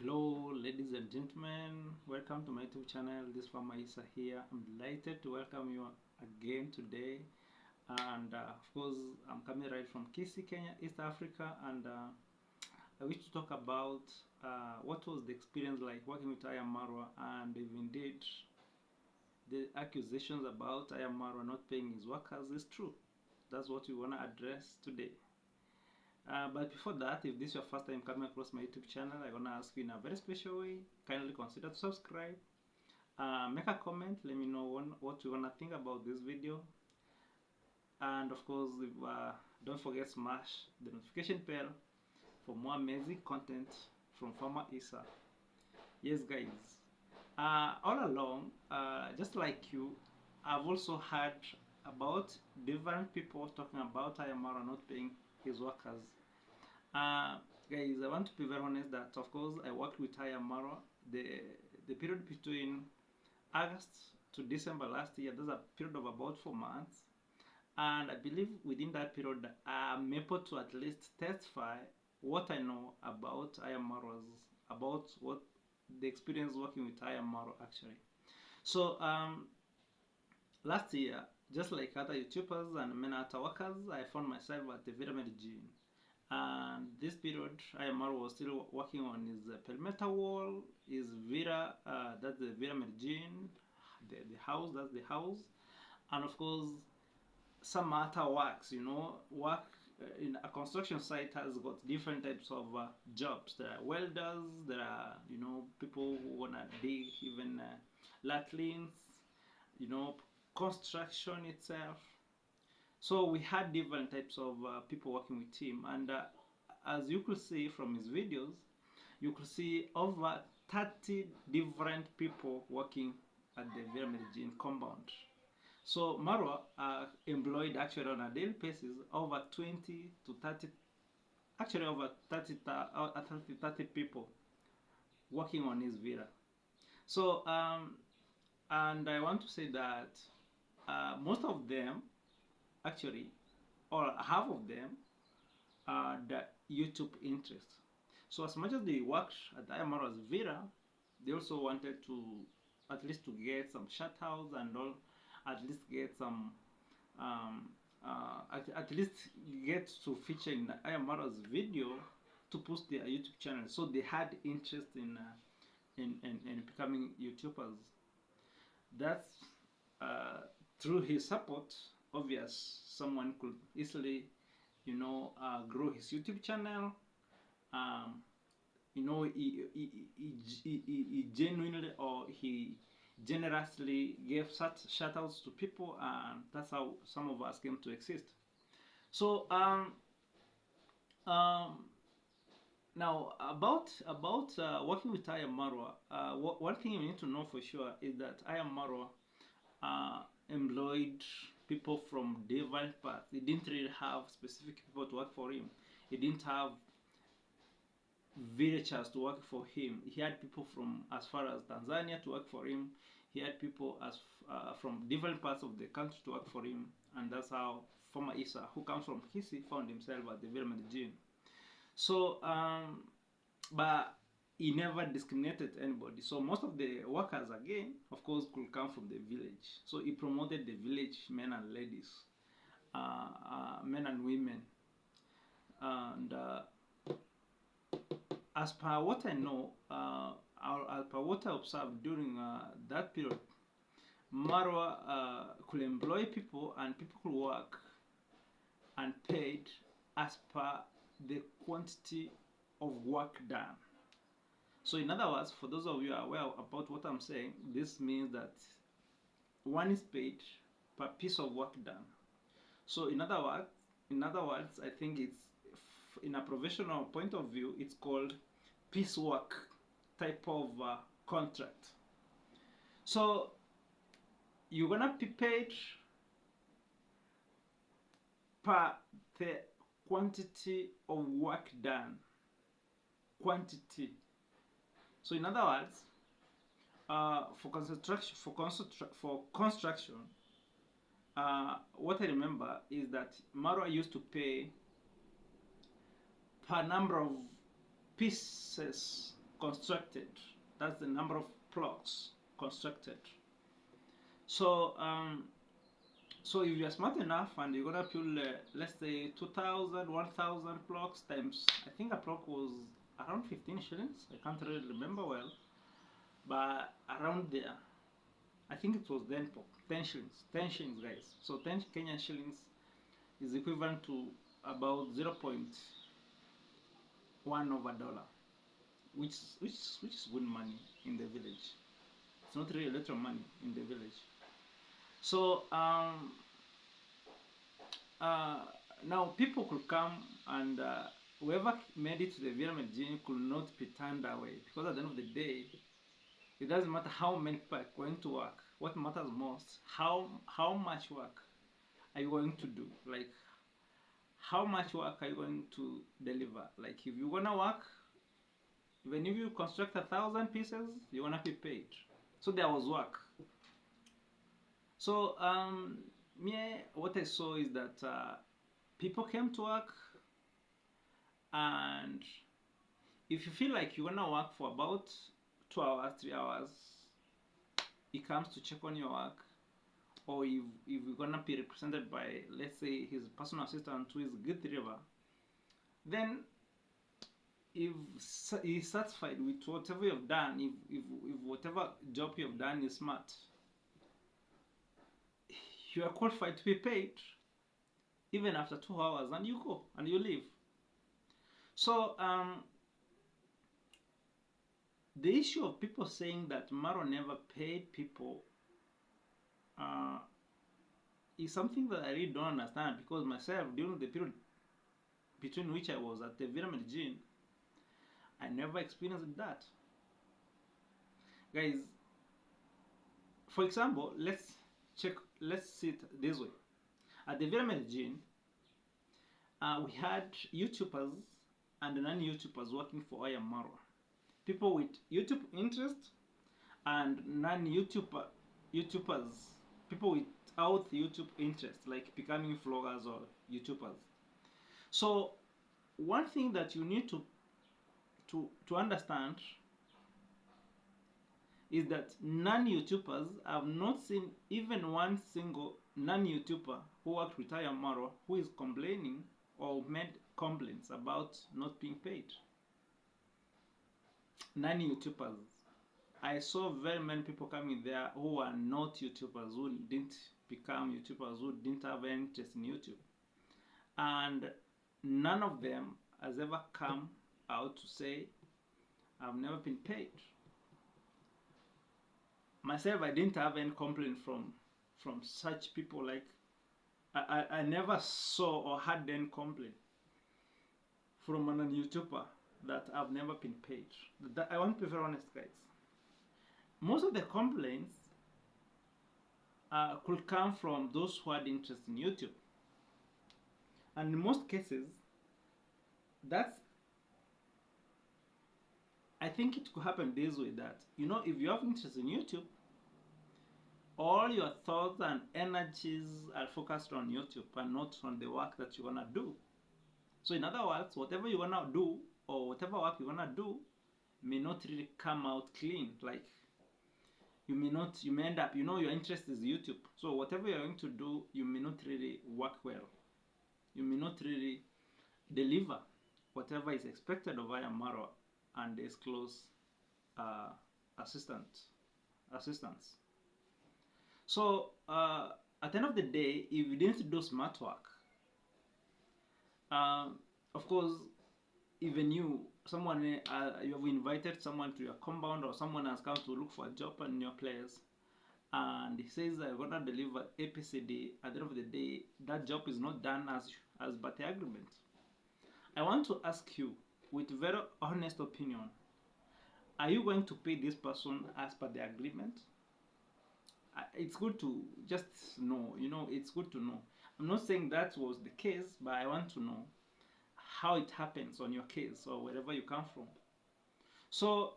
Hello ladies and gentlemen, welcome to my YouTube channel. This is Farmer Isa here. I'm delighted to welcome you again today, and of course I'm coming right from Kisii, Kenya, East Africa, and I wish to talk about what was the experience like working with Aya Marwa, and if indeed the accusations about Aya Marwa not paying his workers is true. That's what we want to address today. But before that, if this is your first time coming across my YouTube channel, I want to ask you in a very special way, kindly consider to subscribe, make a comment, let me know what you want to think about this video, and of course, don't forget smash the notification bell for more amazing content from Farmer Isa. Yes guys, all along, just like you, I've also heard about different people talking about Aya Marwa not paying his workers. Uh, Guys, I want to be very honest that of course I worked with Aya Marwa the period between August to December last year. There's a period of about 4 months, and I believe within that period I'm able to at least testify what I know about Aya Marwa's, about what the experience working with Aya Marwa actually. So last year, just like other YouTubers and many other workers, I found myself at the Vira Medellin. And this period, Aya Marwa was still working on his perimeter wall, his Vira, that's the Vira Medellin, the house, that's the house, and of course some other works, work in a construction site has got different types of jobs. There are welders, there are, people who want to dig even latrines, construction itself. So we had different types of people working with him, and as you could see from his videos, you could see over 30 different people working at the Vira Medellin compound. So Marwa employed actually on a daily basis over 20 to 30, actually over 30 people working on his villa. So and I want to say that most of them actually, or half of them, are the YouTube interest. So as much as they worked at Aya Marwa's villa, they also wanted to at least to get some shoutouts and all, at least get some at least get to feature in Aya Marwa's video to post their YouTube channel. So they had interest in becoming YouTubers. That's through his support. Obvious, someone could easily, grow his YouTube channel. Um, he genuinely, or he generously gave such shoutouts to people, and that's how some of us came to exist. So um, now about working with Aya Marwa, one thing you need to know for sure is that Aya Marwa employed people from different parts. He didn't really have specific people to work for him. He didn't have villagers to work for him. He had people from as far as Tanzania to work for him. He had people from different parts of the country to work for him, and that's how Farmer Isa, who comes from Kisii, found himself at the Vira Medellin. So, but he never discriminated anybody. So most of the workers, again, of course, could come from the village. So he promoted the village men and ladies, men and women, and as per what I know, as per what I observed during that period, Marwa could employ people, and people could work and paid as per the quantity of work done. So in other words, for those of you who are aware about what I'm saying, this means that one is paid per piece of work done. So in other words, I think it's, in a professional point of view, it's called piecework type of contract. So you're gonna be paid per the quantity of work done. Quantity. So in other words, for construction, what I remember is that Marwa used to pay per number of pieces constructed. That's the number of blocks constructed. So so if you're smart enough and you're gonna build, let's say 2,000, 1,000 blocks times, I think a block was around 15 shillings. I can't really remember well, but around there. I think it was then 10 shillings. 10 shillings, guys. So 10 Kenyan shillings is equivalent to about 0.1 of a dollar, which is good money in the village. It's not really little money in the village. So now people could come and whoever made it to the pyramid gene could not be turned away, because at the end of the day, it doesn't matter how many people are going to work. What matters most, how much work are you going to do? Like, how much work are you going to deliver? Like, if you're gonna work, even if you construct 1,000 pieces, you're gonna be paid. So there was work. So me, what I saw is that people came to work, and if you feel like you're gonna work for about 2 hours, 3 hours, he comes to check on your work. Or if you're gonna be represented by, let's say, his personal assistant who is good driver, then if he's satisfied with whatever you've done, if whatever job you've done is smart, you are qualified to be paid even after 2 hours, and you go and you leave. So the issue of people saying that Maro never paid people is something that I really don't understand, because myself, during the period between which I was at the pyramid gene, I never experienced that. Guys, for example, let's see it this way. At the pyramid gene, we had YouTubers and non-YouTubers working for I Am Marwa. People with YouTube interest and non-YouTubers, people without YouTube interest, like becoming vloggers or YouTubers. So one thing that you need to understand is that non-YouTubers, have not seen even one single non-YouTuber who worked with I Am Marwa who is complaining or made complaints about not being paid. Non-YouTubers. I saw very many people coming there who are not YouTubers, who didn't become YouTubers, who didn't have any interest in YouTube. And none of them has ever come out to say, I've never been paid. Myself, I didn't have any complaint from such people. Like, I never saw or had any complaint from a YouTuber that I've never been paid. I want to be very honest, guys. Most of the complaints could come from those who had interest in YouTube. And in most cases, I think it could happen this way, that, you know, if you have interest in YouTube, all your thoughts and energies are focused on YouTube and not on the work that you're gonna do. So in other words, whatever you're gonna do or whatever work you're gonna do may not really come out clean. Like, you may end up, you know, your interest is YouTube. So whatever you're going to do, you may not really work well. You may not really deliver whatever is expected of I Am Marwa and his close assistants. So at the end of the day, if you didn't do smart work, of course, even you have invited someone to your compound, or someone has come to look for a job in your place, and he says I'm gonna deliver APCD. At the end of the day, that job is not done as per the agreement. I want to ask you, with very honest opinion, are you going to pay this person as per the agreement? It's good to just know, you know, it's good to know. I'm not saying that was the case, but I want to know how it happens on your case or wherever you come from. So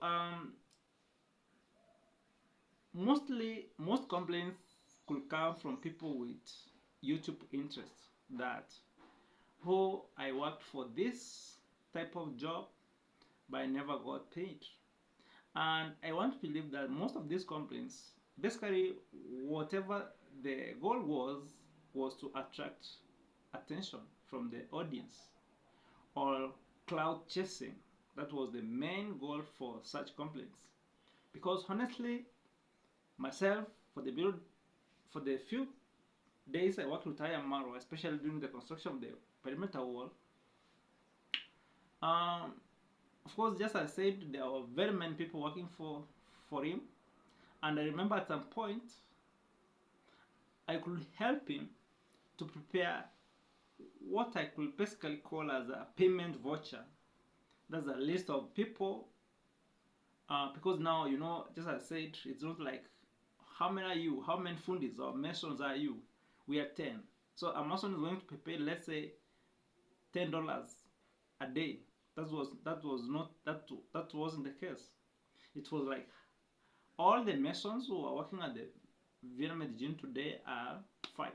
most complaints could come from people with YouTube interests, that, oh, I worked for this type of job but I never got paid. And I want to believe that most of these complaints, basically, whatever the goal was to attract attention from the audience or cloud chasing. That was the main goal for such complaints. Because honestly, myself, for the few days I worked with Ayamaro, especially during the construction of the perimeter wall, um, of course, just as I said, there were very many people working for him, and I remember at some point I could help him to prepare what I could basically call as a payment voucher. That's a list of people, because now, you know, just as I said, it's not like how many are you, how many fundis or masons are you? We are 10. So a mason is going to prepare, let's say, $10 a day. That wasn't the case. It was like all the masons who are working at the Villa Medellin today are 5.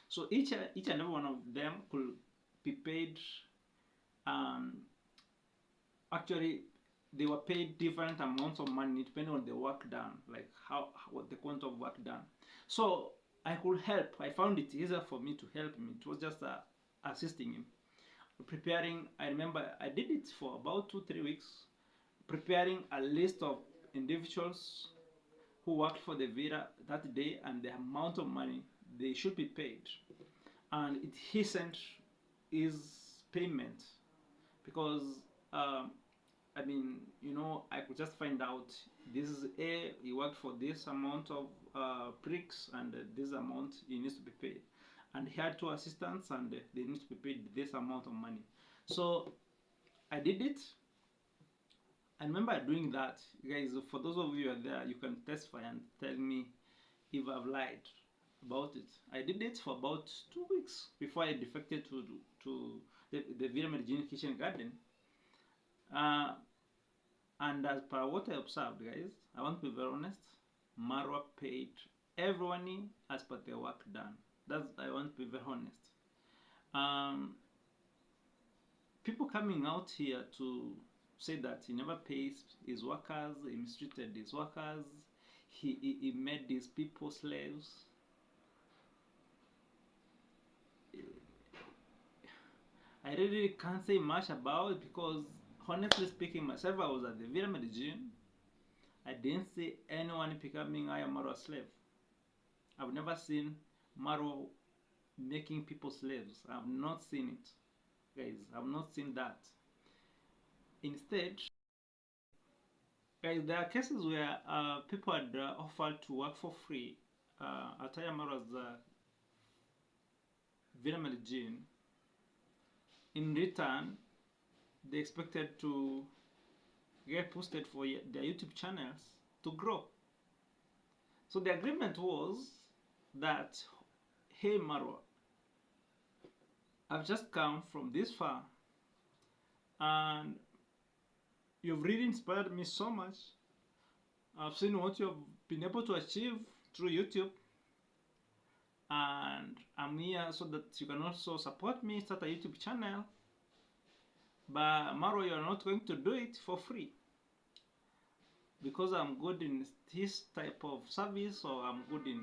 So each and every one of them could be paid. Um, Actually, they were paid different amounts of money depending on the work done, like what the quantity of work done. So I could help. I found it easier for me to help him. It was just assisting him, preparing. I remember I did it for about 2-3 weeks, preparing a list of individuals who worked for the Villa that day and the amount of money they should be paid, and it hastened his payment because I mean, you know, I could just find out this is he worked for this amount of pricks, and this amount he needs to be paid, and he had 2 assistants, and they need to be paid this amount of money. So I did it. I remember doing that, guys. For those of you who are there, you can testify and tell me if I've lied about it. I did it for about 2 weeks before I defected to the Villa Medellin Kitchen Garden. Uh, and as per what I observed, guys, I want to be very honest. Marwa paid everyone as per their work done. That's, I want to be very honest. Um, People coming out here to say that he never pays his workers, he mistreated his workers, he made these people slaves. I really can't say much about it because, honestly speaking, myself, I was at the Villa Medellin. I didn't see anyone becoming Ayamaro a slave. I've never seen Maro making people slaves. I've not seen it, guys. I've not seen that. Instead, guys, there are cases where people had offered to work for free at Ayamaro's Villa Medellin. In return, they expected to get posted for their YouTube channels to grow. So the agreement was that, hey Marwa, I've just come from this far and you've really inspired me so much. I've seen what you've been able to achieve through YouTube, and I'm here so that you can also support me, start a YouTube channel. But Marwa, you're not going to do it for free because I'm good in this type of service, or I'm good in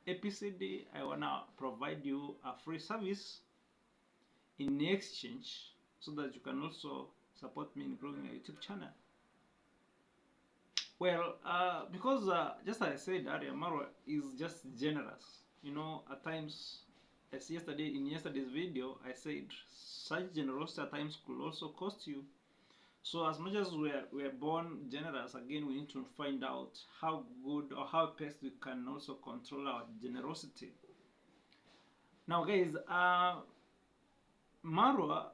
APCD. I wanna provide you a free service in exchange so that you can also support me in growing a YouTube channel. Well, because just as I said earlier, Marwa is just generous. You know, at times, as in yesterday's video, I said such generosity at times could also cost you. So as much as we're born generous, again, we need to find out how good or how best we can also control our generosity. Now, guys, Marwa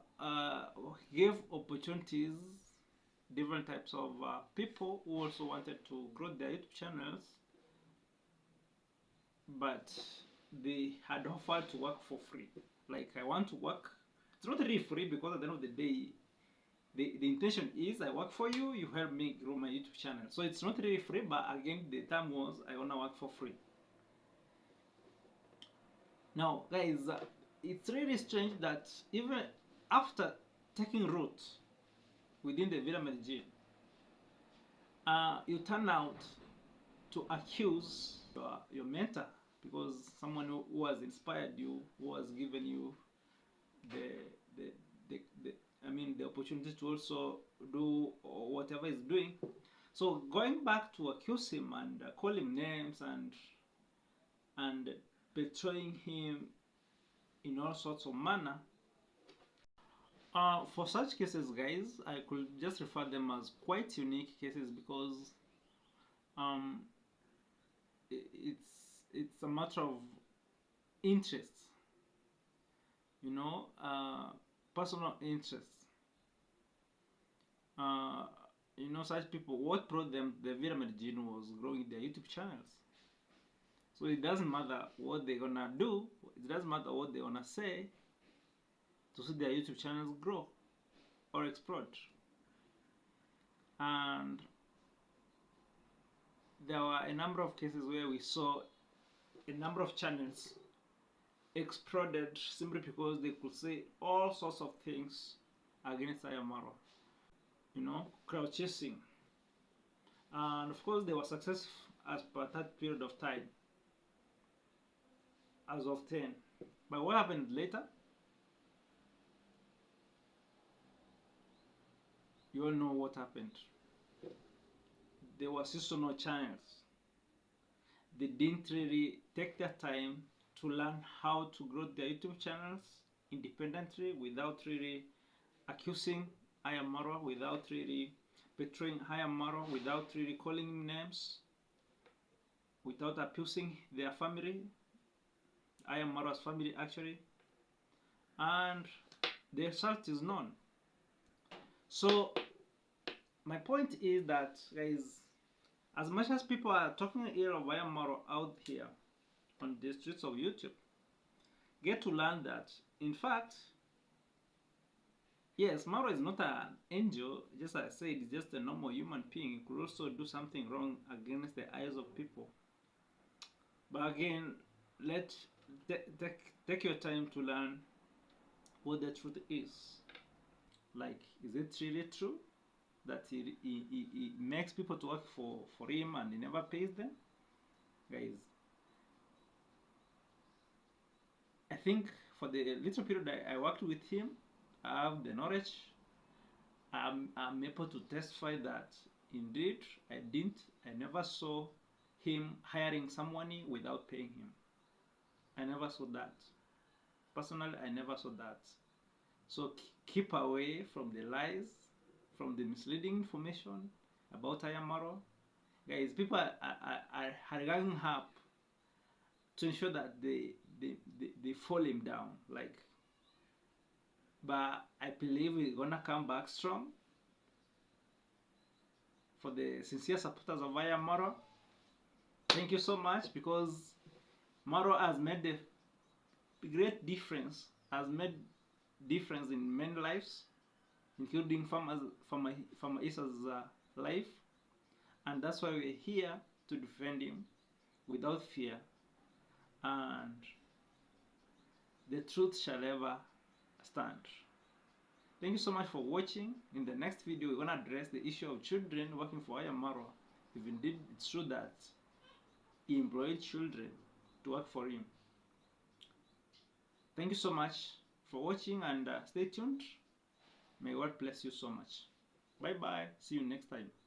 gave opportunities, different types of people who also wanted to grow their YouTube channels, but they had offered to work for free. Like, I want to work. It's not really free because at the end of the day, the intention is I work for you, you help me grow my YouTube channel. So it's not really free, but again, the term was I want to work for free. Now, guys, it's really strange that even after taking root within the Villa Medellin, you turn out to accuse your mentor, because someone who has inspired you, who has given you the the, the I mean the opportunity to also do whatever he's doing. So going back to accuse him and call him names and betraying him in all sorts of manner. For such cases, guys, I could just refer them as quite unique cases, because um, it's a matter of interest, you know, personal interests. Uh, such people, what brought them the Pyramid Gene was growing their YouTube channels. So it doesn't matter what they're gonna do, it doesn't matter what they wanna say to see their YouTube channels grow or explode. And there were a number of cases where we saw a number of channels exploded simply because they could say all sorts of things against Ayamaro. Crowd chasing. And of course, they were successful as per that period of time, as of 10. But what happened later? You all know what happened. There were seasonal channels. They didn't really take their time to learn how to grow their YouTube channels independently, without really accusing Ayamaro, without really betraying Ayamaro, without really calling him names, without abusing their family, Ayamaro's family actually, and the result is known. So my point is that, guys, as much as people are talking ill of Ayamaro out here on the streets of YouTube, get to learn that, in fact, yes, Maro is not an angel, just as I said, he's just a normal human being. He could also do something wrong against the eyes of people. But again, take your time to learn what the truth is. Like, is it really true that he makes people to work for him and he never pays them? Guys, I think for the little period I worked with him, I have the knowledge. I'm able to testify that indeed I never saw him hiring someone without paying him. I never saw that. Personally, I never saw that. So keep away from the lies, from the misleading information about Ayamaro. Guys, people are hurrying up to ensure that they fall him down. But I believe we're gonna come back strong. For the sincere supporters of Ayamaro, thank you so much, because Maro has made a great difference, has made difference in many lives, including Farmer Issa's life, and that's why we're here to defend him without fear, and the truth shall ever stand. Thank you so much for watching. In the next video, we're gonna address the issue of children working for Ayamaro. If indeed it's true that he employed children to work for him. Thank you so much for watching, and stay tuned. May God bless you so much. Bye bye. See you next time.